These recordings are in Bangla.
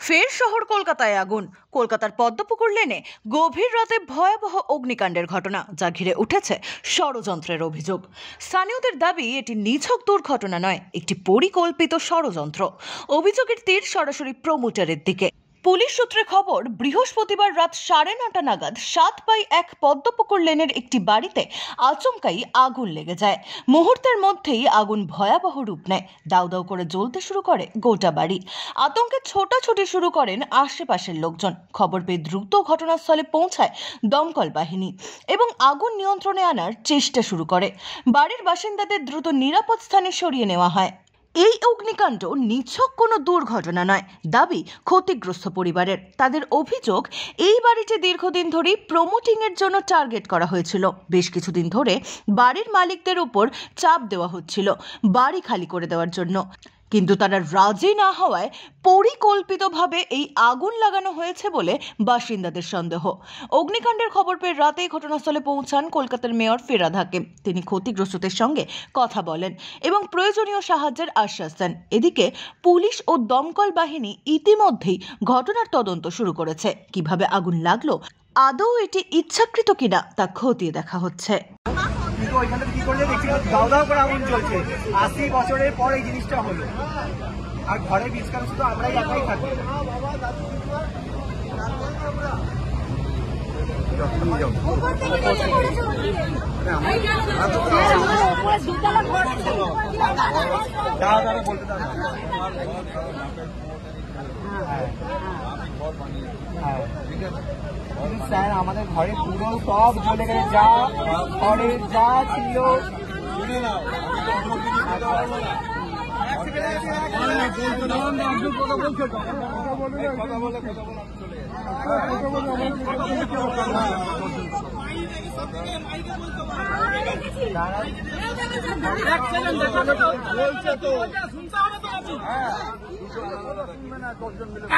ফের শহর কলকাতায় আগুন। কলকাতার পদ্মপুকুর লেনে গভীর রাতে ভয়াবহ অগ্নিকাণ্ডের ঘটনা, যা ঘিরে উঠেছে ষড়যন্ত্রের অভিযোগ। স্থানীয়দের দাবি এটি নিছক দুর্ঘটনা নয়, একটি পরিকল্পিত ষড়যন্ত্র। অভিযোগের তীর সরাসরি প্রমোটারের দিকে। পুলিশ সূত্রে খবর, বৃহস্পতিবার রাত 9:30 নাগাদ 7/1 পদ্মপুকুর লেনের একটি বাড়িতে আচমকাই আগুন লেগে যায়। মুহূর্তের মধ্যেই আগুন ভয়াবহ রূপ নেয়, দাউ দাউ করে জ্বলতে শুরু করে গোটা বাড়ি। আতঙ্কে ছোটাছুটি শুরু করেন আশেপাশের লোকজন। খবর পেয়ে দ্রুত ঘটনাস্থলে পৌঁছায় দমকল বাহিনী এবং আগুন নিয়ন্ত্রণে আনার চেষ্টা শুরু করে। বাড়ির বাসিন্দাদের দ্রুত নিরাপদ স্থানে সরিয়ে নেওয়া হয়। এই অগ্নিকাণ্ড নিছক কোনো দুর্ঘটনা নয়, দাবি ক্ষতিগ্রস্ত পরিবারের। তাদের অভিযোগ, এই বাড়িটি দীর্ঘদিন ধরেই প্রমোটিংয়ের জন্য টার্গেট করা হয়েছিল। বেশ কিছুদিন ধরে বাড়ির মালিকদের উপর চাপ দেওয়া হচ্ছিল বাড়ি খালি করে দেওয়ার জন্য, কিন্তু তারা রাজি না হওয়ায় পরিকল্পিতভাবে এই আগুন লাগানো হয়েছে বলে বাসিন্দাদের সন্দেহ। অগ্নিকাণ্ডের খবর পেয়ে রাতেই ঘটনাস্থলে পৌঁছান কলকাতার মেয়র ফিরহাদ হাকিম। তিনি ক্ষতিগ্রস্তদের সঙ্গে কথা বলেন এবং প্রয়োজনীয় সাহায্যের আশ্বাস দেন। এদিকে পুলিশ ও দমকল বাহিনী ইতিমধ্যেই ঘটনার তদন্ত শুরু করেছে। কিভাবে আগুন লাগলো, আদৌ এটি ইচ্ছাকৃত কিনা, তা খতিয়ে দেখা হচ্ছে। কিন্তু ওইখানে কি করলে দেখছি দাও দাও করে আগুন চলছে। 80 বছরের পর এই জিনিসটা হলো, আর ঘরের বীজকাল শুধু আমরাই একাই থাকি। স্যার, আমাদের ঘরে পুরো সব জ্বলে গেছে, যা ঘরের যা ছিল।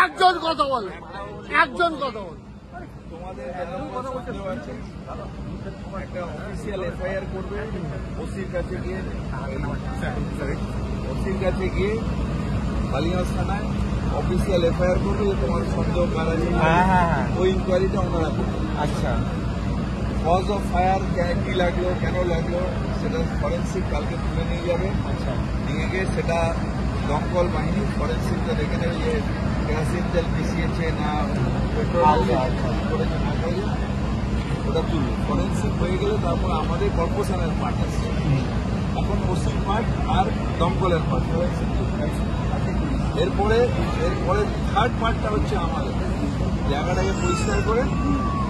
একজন কথা বলে, একজন কথা বলে। তোমাদের একটা অফিসিয়াল এফআইআর করবে, ওসির কাছে গিয়ে বালিগঞ্জ থানায় অফিসিয়াল এফআইআর করবে যে তোমার সন্দেহ কার আছে। ওই ইনকোয়ারিটা ওনারা করবে। আচ্ছা, কজ অফ ফায়ার কি লাগলো, কেন লাগলো, সেটা ফরেন্সিক কালকে তুলে নিয়ে যাবে। আচ্ছা, নিয়ে গিয়ে সেটা দমকল বাহিনী ফরেন্সিকটা দেখে নেবে যে কেরোসিন তেল মিশিয়েছে না পেট্রোল করেছে না করেছে, ওটা তুলবে। ফরেন্সিক হয়ে গেলে তারপর আমাদের কর্পোরেশনের পার্ট আসছে। এখন ওসির পার্ট আর দমকলের পার্ট, ফরেন্সিক। এরপরে থার্ড পার্টটা হচ্ছে আমাদের জায়গাটাকে পরিষ্কার করে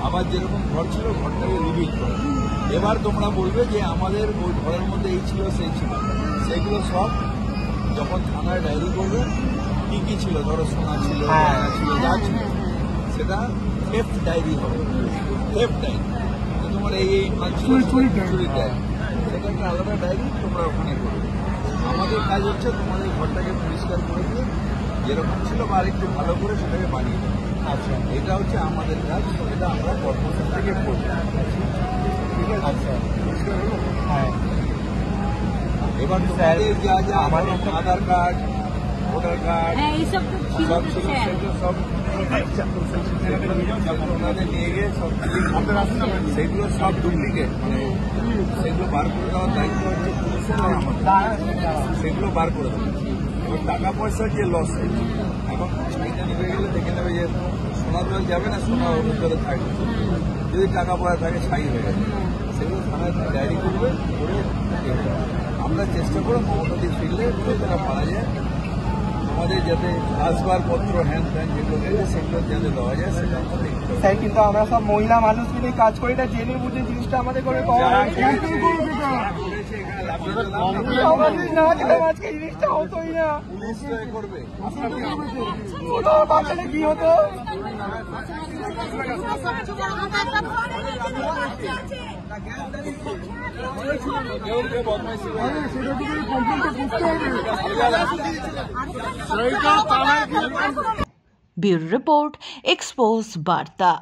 আবার যেরকম ঘর ছিল ঘরটাকে রিবিল্ড করে। এবার তোমরা বলবে যে আমাদের ওই ঘরের মধ্যে এই ছিল সেই ছিল, সেইগুলো সব যখন থানায় ডায়েরি করবে কি কি ছিল, ধরো সোনা ছিল, গয়না ছিল, যা ছিল, সেটা থেফট ডায়েরি হবে। থেফট ডায়েরি তোমার এই মাল ছিল, চুরির ডায়েরি, সেটা একটা আলাদা ডায়েরি তোমরা ওখানে করবে। আমাদের কাজ হচ্ছে তোমাদের ঘরটাকে পরিষ্কার করে দিয়ে যেরকম ছিল বা আরেকটু ভালো করে সেটাকে বানিয়ে দেবে। আচ্ছা, এটা হচ্ছে আমাদের কাজ, এটা আমরা কর্পোরেশন থেকে করবো। ঠিক আছে? আচ্ছা, পরিষ্কার হলো। হ্যাঁ, এবার তোমাদের যা যা আমার আধার কার্ড, ভোটার কার্ড সব ছিল, সেগুলো সব ওনাদের নিয়ে গিয়ে সব সেগুলো সব ডুপ্লিকেট, মানে সেগুলো বার করে দেওয়ার দায়িত্ব হচ্ছে পুলিশের। সেগুলো বার করে দেবে। এবার টাকা পয়সার যে লস হয়েছে, এখন সেইটা নিয়ে গেলে দেখে নেবে যে সোনা জল যাবে না, সোনা ওর ভিতরে থাকবে। যদি টাকা পয়সা থাকে ছাই হয়ে গেছে, সেগুলো থানায় ডায়েরি করবে করে আমরা চেষ্টা করব মমতাদি ফিরলে তারা পারা যায়। আমাদের যাতে আসবাবপত্র হ্যান ত্যান যেগুলো গেছে সেগুলো যাতে দেওয়া যায় সেটা আমরা দেখতে। স্যার, কিন্তু আমরা সব মহিলা মানুষ মিলে কাজ করি না, জেনে বুঝে জিনিসটা আমাদের করে পাওয়া আজকে জিনিসটা হতোই না। পুলিশ করবে বাঁচালে কি হতো? ব্যুরো রিপোর্ট, এক্সপোজ বার্তা।